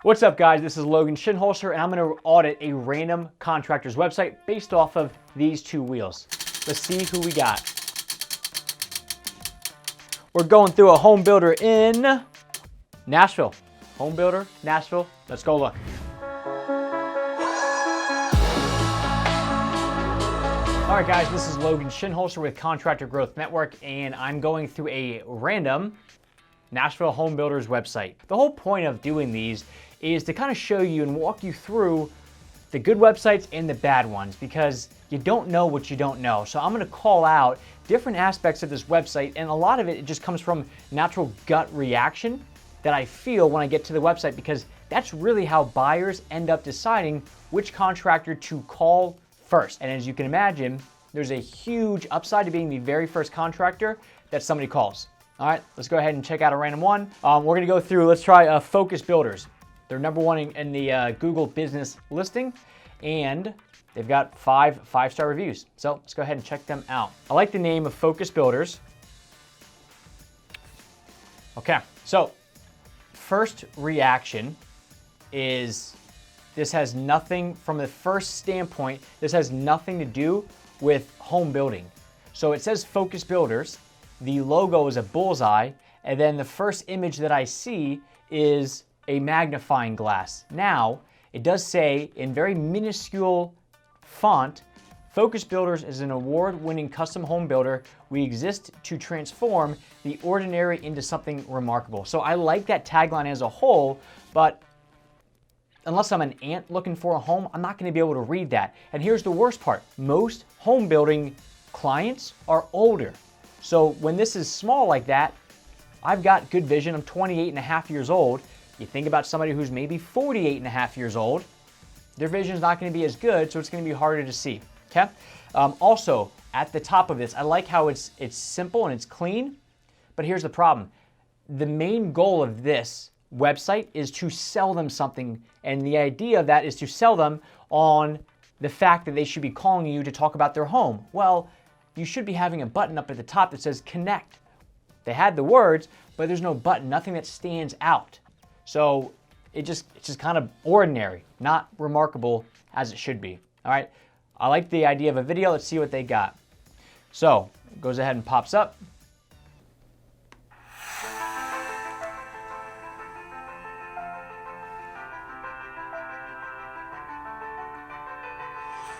What's up, guys? This is Logan Shinholster, and I'm going to audit a random contractor's website based off of these two wheels. Let's see who we got. We're going through a home builder in Nashville. Home builder, Nashville. Let's go look. All right, guys, this is Logan Shinholster with Contractor Growth Network, and I'm going through a random Nashville home builder's website. The whole point of doing these is to kind of show you and walk you through the good websites and the bad ones, because you don't know what you don't know. So I'm going to call out different aspects of this website, and a lot of it just comes from natural gut reaction that I feel when I get to the website, because that's really how buyers end up deciding which contractor to call first. And as you can imagine, there's a huge upside to being the very first contractor that somebody calls. All right, let's go ahead and check out a random one. We're going to go through, let's try Focus Builders. They're number one in the Google business listing, and they've got five-star reviews. So let's go ahead and check them out. I like the name of Focus Builders. Okay, so first reaction is this has nothing, from the first standpoint, this has nothing to do with home building. So it says Focus Builders. The logo is a bullseye, and then the first image that I see is a magnifying glass. Now, it does say in very minuscule font, Focus Builders is an award-winning custom home builder. We exist to transform the ordinary into something remarkable. So I like that tagline as a whole, but unless I'm an ant looking for a home, I'm not going to be able to read that. And here's the worst part. Most home building clients are older. So when this is small like that, I've got good vision. I'm 28 and a half years old. You think about somebody who's maybe 48 and a half years old, their vision is not going to be as good, so it's going to be harder to see. Okay. Also, at the top of this, I like how it's simple and it's clean, but here's the problem. The main goal of this website is to sell them something, and the idea of that is to sell them on the fact that they should be calling you to talk about their home. Well, you should be having a button up at the top that says connect. They had the words, but there's no button, nothing that stands out. So it's just kind of ordinary, not remarkable as it should be. All right, I like the idea of a video. Let's see what they got. So it goes ahead and pops up.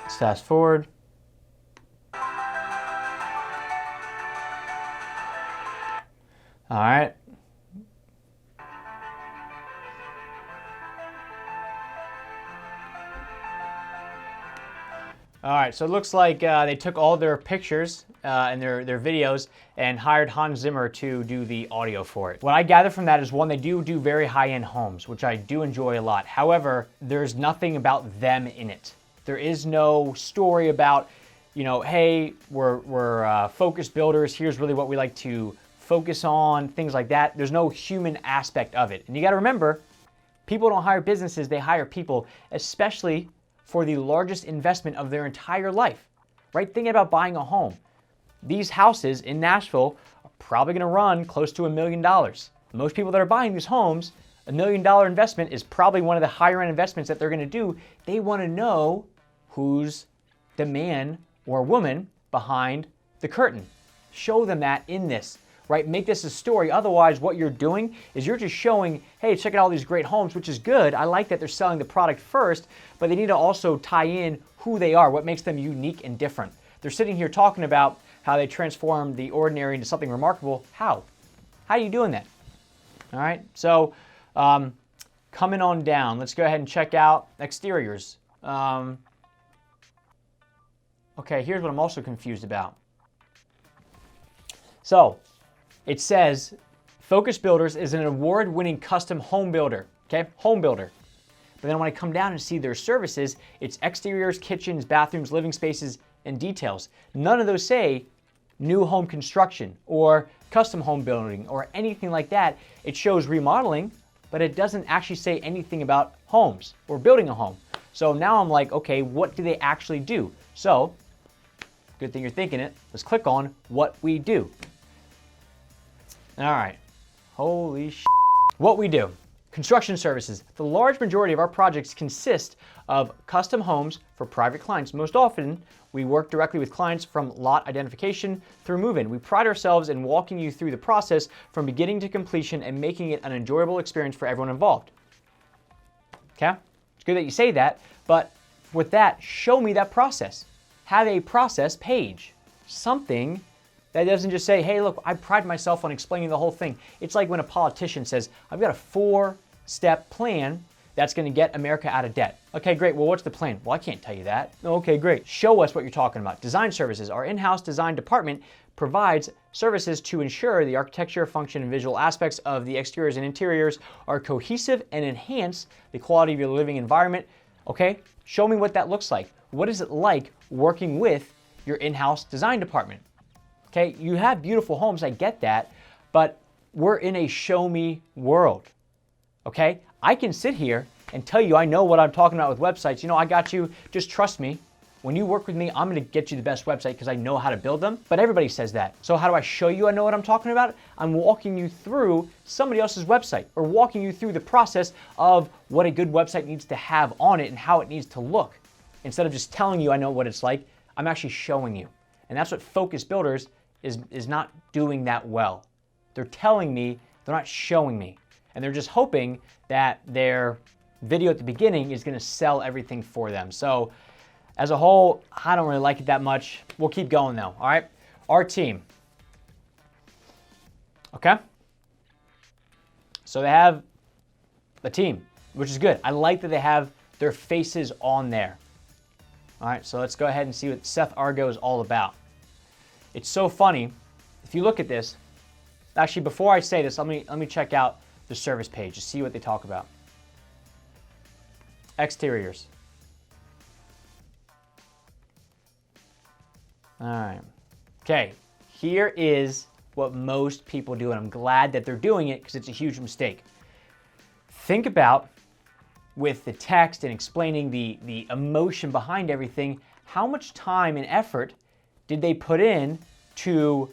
Let's fast forward. All right. All right, so it looks like they took all their pictures and their videos and hired Hans Zimmer to do the audio for it. What I gather from that is, one, they do very high-end homes, which I do enjoy a lot. However, there's nothing about them in it. There is no story about, you know, hey, we're Focus Builders, here's really what we like to focus on, things like that. There's no human aspect of it. And you got to remember, people don't hire businesses, they hire people, especially for the largest investment of their entire life, right? Thinking about buying a home. These houses in Nashville are probably going to run close to $1 million. Most people that are buying these homes, $1 million investment is probably one of the higher end investments that they're going to do. They want to know who's the man or woman behind the curtain. Show them that in this. Right? Make this a story. Otherwise, what you're doing is you're just showing, hey, check out all these great homes, which is good. I like that they're selling the product first, but they need to also tie in who they are, what makes them unique and different. They're sitting here talking about how they transform the ordinary into something remarkable. How? How are you doing that? All right. So coming on down, let's go ahead and check out exteriors. Okay, here's what I'm also confused about. So it says Focus Builders is an award-winning custom home builder, okay? Home builder. But then when I come down and see their services, it's exteriors, kitchens, bathrooms, living spaces, and details. None of those say new home construction or custom home building or anything like that. It shows remodeling, but it doesn't actually say anything about homes or building a home. So now I'm like, okay, what do they actually do? So, good thing you're thinking it. Let's click on what we do. All right. Holy sh**. What we do. Construction services. The large majority of our projects consist of custom homes for private clients. Most often, we work directly with clients from lot identification through move-in. We pride ourselves in walking you through the process from beginning to completion and making it an enjoyable experience for everyone involved. Okay? It's good that you say that, but with that, show me that process. Have a process page. Something that doesn't just say, hey, look, I pride myself on explaining the whole thing. It's like when a politician says, I've got a 4-step plan that's going to get America out of debt. Okay, great. Well, what's the plan? Well, I can't tell you that. Okay, great. Show us what you're talking about. Design services. Our in-house design department provides services to ensure the architecture, function, and visual aspects of the exteriors and interiors are cohesive and enhance the quality of your living environment. Okay, show me what that looks like. What is it like working with your in-house design department? Okay, you have beautiful homes, I get that, but we're in a show me world. Okay, I can sit here and tell you I know what I'm talking about with websites. You know, I got you, just trust me. When you work with me, I'm gonna get you the best website because I know how to build them, but everybody says that. So how do I show you I know what I'm talking about? I'm walking you through somebody else's website or walking you through the process of what a good website needs to have on it and how it needs to look. Instead of just telling you I know what it's like, I'm actually showing you. And that's what focused builders is not doing that well. They're telling me, they're not showing me. And they're just hoping that their video at the beginning is gonna sell everything for them. So as a whole, I don't really like it that much. We'll keep going though, all right? Our team, okay? So they have a team, which is good. I like that they have their faces on there. All right, so let's go ahead and see what Seth Argo is all about. It's so funny. If you look at this, actually, before I say this, let me check out the service page to see what they talk about. Exteriors. All right. Okay, here is what most people do, and I'm glad that they're doing it because it's a huge mistake. Think about, with the text and explaining the emotion behind everything, how much time and effort did they put in to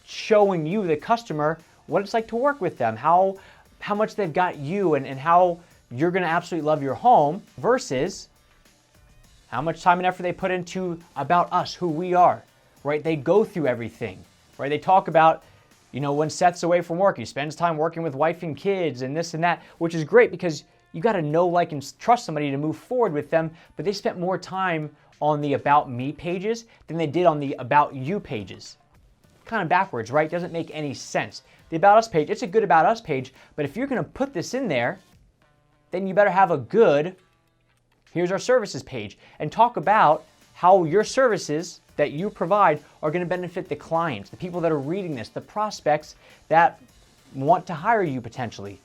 showing you, the customer, what it's like to work with them, how much they've got you and how you're gonna absolutely love your home versus how much time and effort they put into about us, who we are, right? They go through everything, right? They talk about, you know, when Seth's away from work, he spends time working with wife and kids and this and that, which is great because you got to know, like, and trust somebody to move forward with them, but they spent more time on the About Me pages than they did on the About You pages. Kind of backwards, right? Doesn't make any sense. The About Us page, it's a good About Us page, but if you're going to put this in there, then you better have a good, here's our services page, and talk about how your services that you provide are going to benefit the clients, the people that are reading this, the prospects that want to hire you potentially.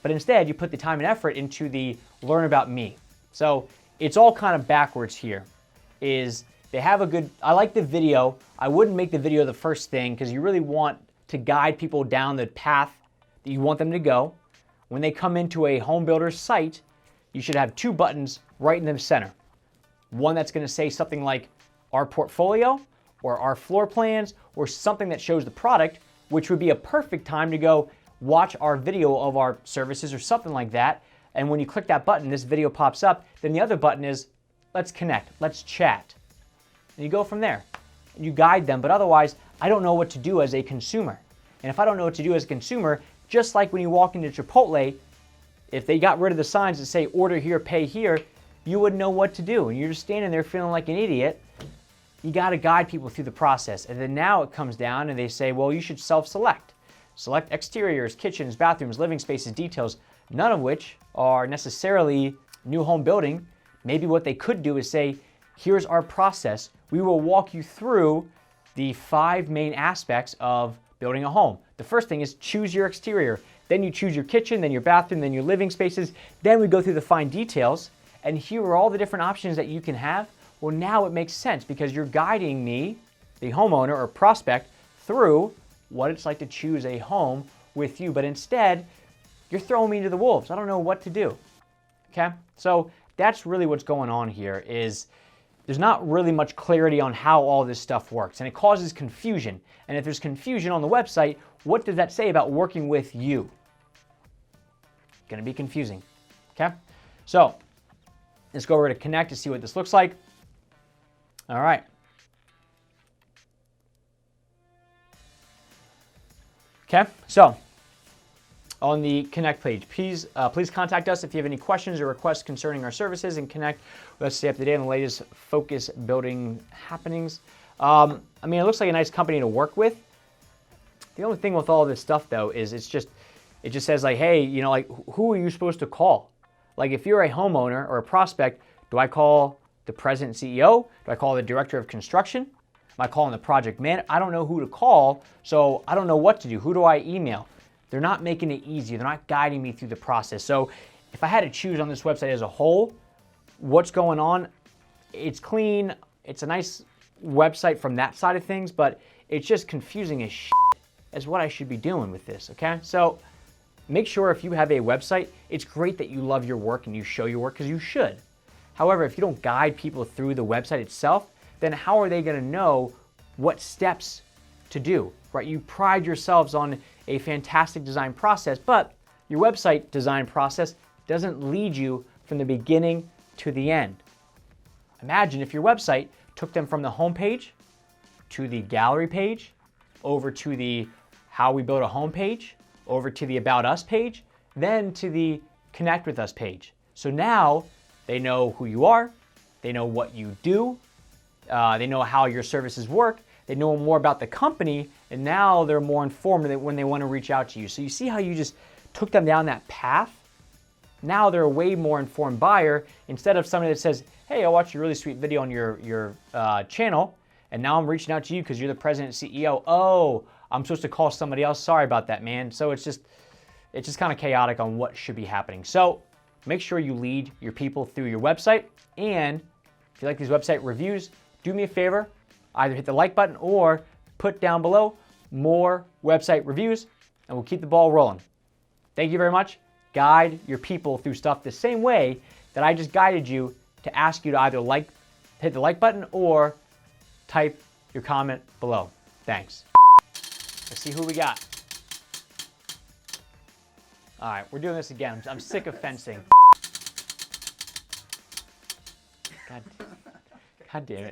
But instead, you put the time and effort into the learn about me. So it's all kind of backwards here. Is they have a good, I like the video. I wouldn't make the video the first thing because you really want to guide people down the path that you want them to go. When they come into a home builder's site, you should have 2 buttons right in the center. One that's going to say something like our portfolio or our floor plans or something that shows the product, which would be a perfect time to go watch our video of our services or something like that. And when you click that button, this video pops up. Then the other button is let's connect, let's chat. And you go from there. And you guide them, but otherwise, I don't know what to do as a consumer. And if I don't know what to do as a consumer, just like when you walk into Chipotle, if they got rid of the signs that say order here, pay here, you wouldn't know what to do. And you're just standing there feeling like an idiot. You got to guide people through the process. And then now it comes down and they say, well, you should self-select. Select exteriors, kitchens, bathrooms, living spaces, details, none of which are necessarily new home building. Maybe what they could do is say, here's our process. We will walk you through the 5 main aspects of building a home. The first thing is choose your exterior. Then you choose your kitchen, then your bathroom, then your living spaces. Then we go through the fine details. And here are all the different options that you can have. Well, now it makes sense because you're guiding me, the homeowner or prospect, through what it's like to choose a home with you. But instead, you're throwing me to the wolves. I don't know what to do. Okay? So that's really what's going on here is there's not really much clarity on how all this stuff works. And it causes confusion. And if there's confusion on the website, what does that say about working with you? going to be confusing. Okay? So let's go over to connect to see what this looks like. All right. Okay, so on the Connect page, please contact us if you have any questions or requests concerning our services, and connect with us to stay up to date on the latest Focus building happenings. I mean, it looks like a nice company to work with. The only thing with all this stuff, though, is it just says like, hey, you know, like, who are you supposed to call? Like, if you're a homeowner or a prospect, do I call the president and CEO? Do I call the director of construction? Am I calling the project manager? I don't know who to call, so I don't know what to do. Who do I email? They're not making it easy. They're not guiding me through the process. So if I had to choose on this website as a whole, what's going on, it's clean. It's a nice website from that side of things, but it's just confusing as shit as what I should be doing with this, okay? So make sure if you have a website, it's great that you love your work and you show your work, because you should. However, if you don't guide people through the website itself, then how are they going to know what steps to do, right? You pride yourselves on a fantastic design process, but your website design process doesn't lead you from the beginning to the end. Imagine if your website took them from the home page to the gallery page, over to the how we build a home page, over to the About Us page, then to the Connect with Us page. So now they know who you are, they know what you do, they know how your services work, they know more about the company, and now they're more informed when they want to reach out to you. So you see how you just took them down that path? Now they're a way more informed buyer, instead of somebody that says, hey, I watched a really sweet video on your channel, and now I'm reaching out to you because you're the president and CEO. Oh, I'm supposed to call somebody else. Sorry about that, man. So it's just kind of chaotic on what should be happening. So make sure you lead your people through your website. And if you like these website reviews, do me a favor, either hit the like button or put down below more website reviews, and we'll keep the ball rolling. Thank you very much. Guide your people through stuff the same way that I just guided you, to ask you to either hit the like button or type your comment below. Thanks. Let's see who we got. All right, we're doing this again. I'm sick of fencing. God damn it.